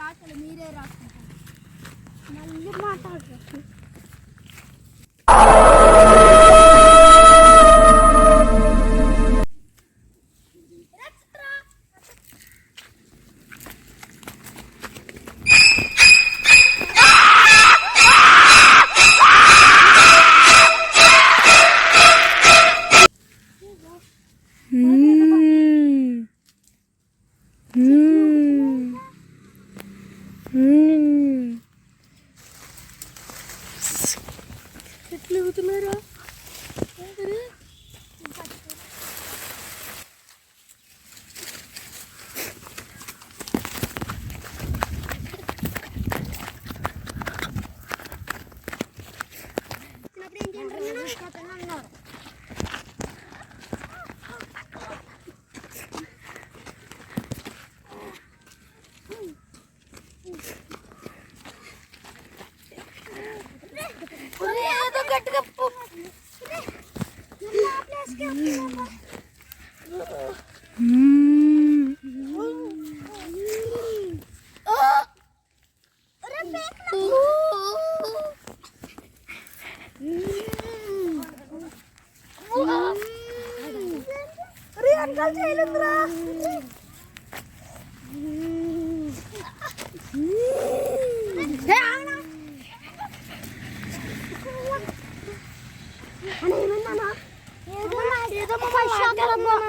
రాసలు మీరే రాసుకుంటారు మళ్ళీ మాట్లాడరు. ఎట్లా అవుతున్నారా గట్టిగా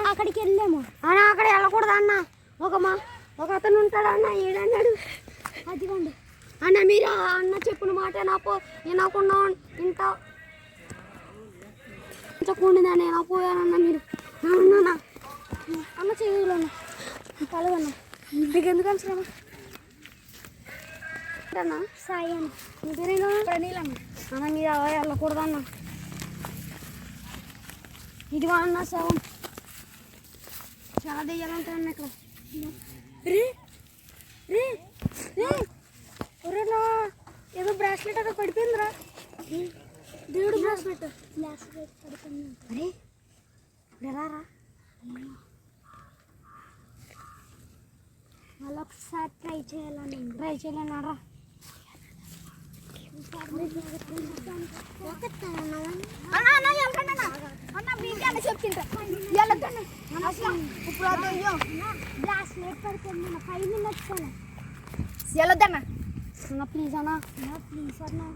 అక్కడికి వెళ్ళాము అన్న. అక్కడ వెళ్ళకూడదు అన్న. ఒక అతను ఉంటాడు అన్న. ఏడన్నాడు అదిగోండి అన్న. మీరు అన్న చెప్పిన మాట వినకుండా ఇంతకుండా నేను పోయానన్న. మీరు అన్న అన్న చేయగలన్న కలవన్న. మీకు ఎందుకు అవసరమా అన్న? సాయి అన్న. మీ పేరేగా ప్రణీల్ అన్న. అన్న మీరు వెళ్ళకూడదు అన్న. ఇదిగో అన్న శవం. చాలా దెయ్యాలంటారన్న ఇక్కడ. ఏదో బ్రాస్లెట్ అక్కడ పడిపోయిందిరా. దేవుడు బ్రాస్లెట్ పడిపోయింది. అరే ఎలా రా మళ్ళీ ఒకసారి ట్రై చేయాలని రా. చెప్పింటా ఇప్పుడు బ్రాస్లెట్ పడుతుంది. 5 minutes వెళ్ళొద్దన్నా. ప్లీజ్ అన్నా. ప్లీజ్ అన్నా.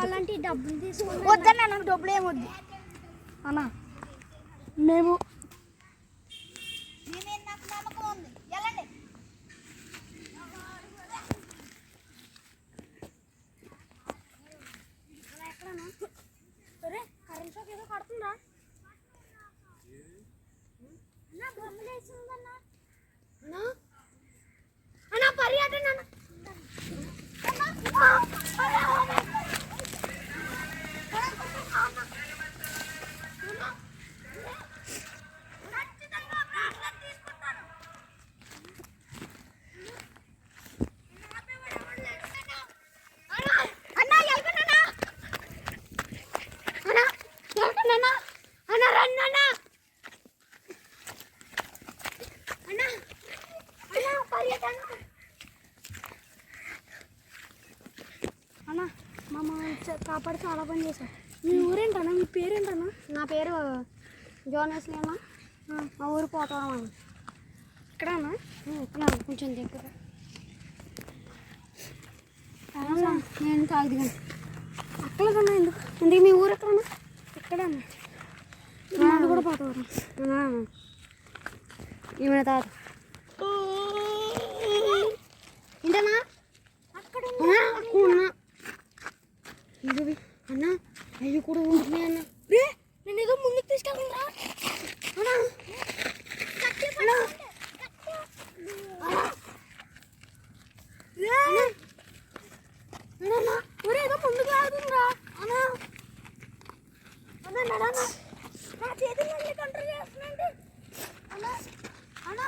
అలాంటి డబ్బులు తీసుకుని వద్దన్నా. నాకు డబ్బులు ఏమొద్దు అన్నా. మేము నాకు నమ్మకం ఉంది. వెళ్ళండి. ఎక్కడన్నా? సరే కరెంట్ షాక్ ఏదో కడుతుందా అన్నా? బొమ్మలు వేసిందన్నా అన్న. పర్యటన అన్న. అన్న మా కాపాడు చాలా పని చేశారు. మీ ఊరేంటన్నా? మీ పేరేంటన్నా? నా పేరు జోనస్ అన్న. మా ఊరు పోతాం అన్న. ఇక్కడ అన్న. ఇక్కడ కొంచెం దగ్గర. నేను తాగుదిగాను అక్కడ కన్నా. ఎందుకు మీ ఊరు ఎక్కడన్నా? ఎక్కడన్నా? నాన్న కూడా పోతారు. ఏమైనా తాగు ఏంటన్నా? అక్కడ ఇది అన్న. అవి కూడా ఉంటున్నాయి అన్న. నేను ఏదో ముందుకు తీసుకెళ్ళరా అన్నా. ఏదో ముందుకు ఆగుతుందిరా అన్నా. అన్నా నా చేతులు కంట్రోల్ చేస్తున్నాండి అన్నా. అన్నా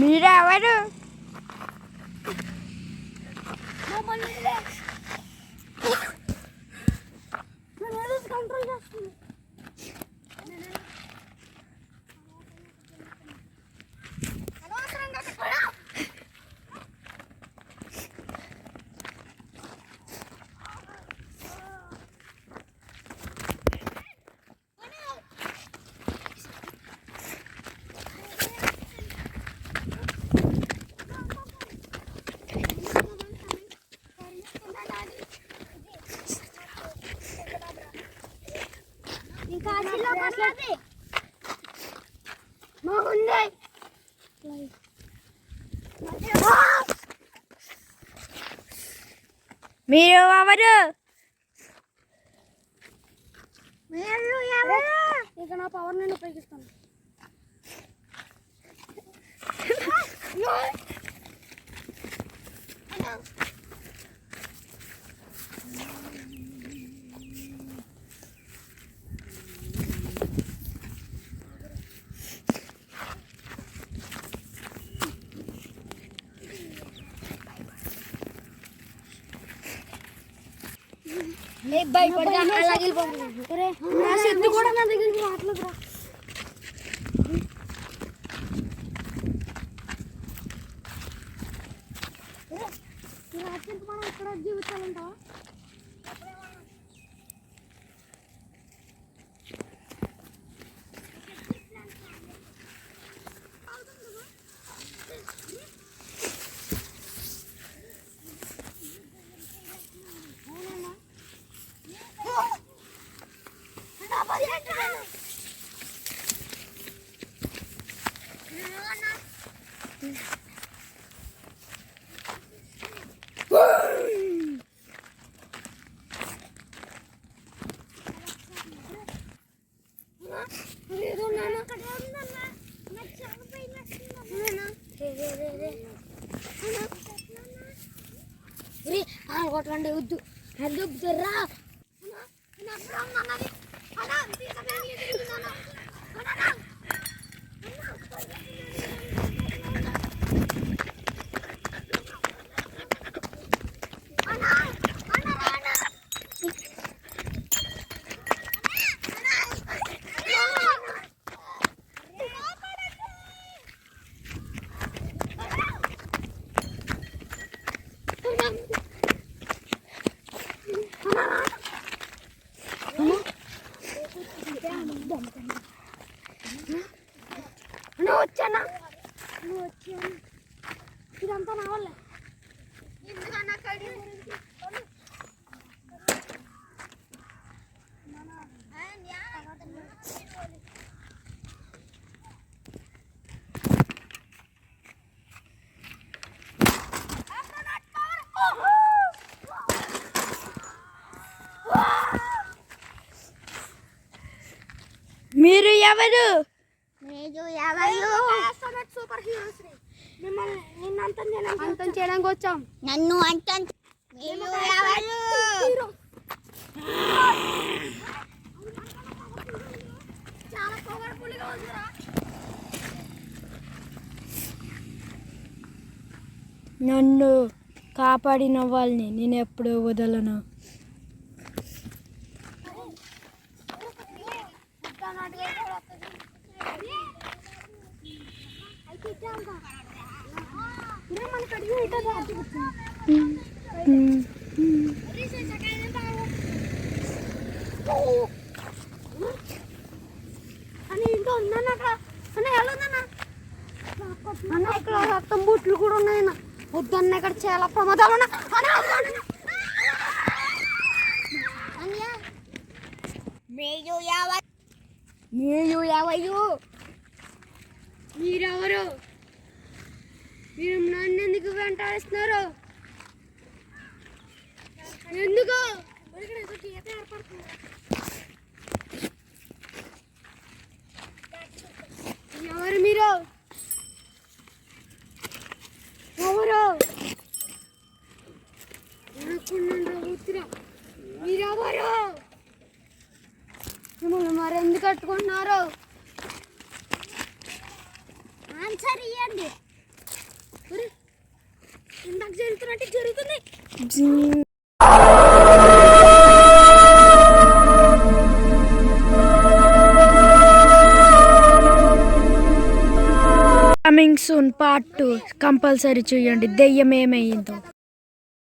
మీరెవరు? కంట్రోల్ చేస్తుంది. మీరు ఎవరు? ఇక నా పవర్ నేను ఉపయోగిస్తాను. భయపడి అలాగే కూడా నా దగ్గరికి రావట్లేదురా. రాత్రికి మనం ఇక్కడ జీవించాలంటావా? కొట్టండి వద్దు రా. వచ్చానా ఇదంతా నా వల్ల. మీరు ఎవరు? సూపర్ హీరోస్ మిమ్మల్ని నిన్ను అంతం చేయడానికి వచ్చాం. నన్ను అంతం చాలా పవర్ఫుల్గా ఉందిరా. నన్ను కాపాడిన వాళ్ళని నేను ఎప్పుడూ వదలను. అన్న ఇక్కడ రక్తం బుట్లు కూడా ఉన్నాయన్న. వద్దన్న ఇక్కడ చాలా ప్రమాదాలు ఉన్నాయి. మీరెవరు? మీరు నన్ను ఎందుకు వెంటాడిస్తున్నారు? ఎందుకు? ఎవరు మీరు? ఎవరు? మీరెవరు? మిమ్మల్ని మరి ఎందుకు కట్టుకుంటున్నారు? ఆన్సర్ ఇవ్వండి. ఇందాక జరుగుతున్నట్టు జరుగుతుంది. కమింగ్ సూన్ పార్ట్ 2 కంపల్సరీ చూడండి. దెయ్యం ఏమైందో.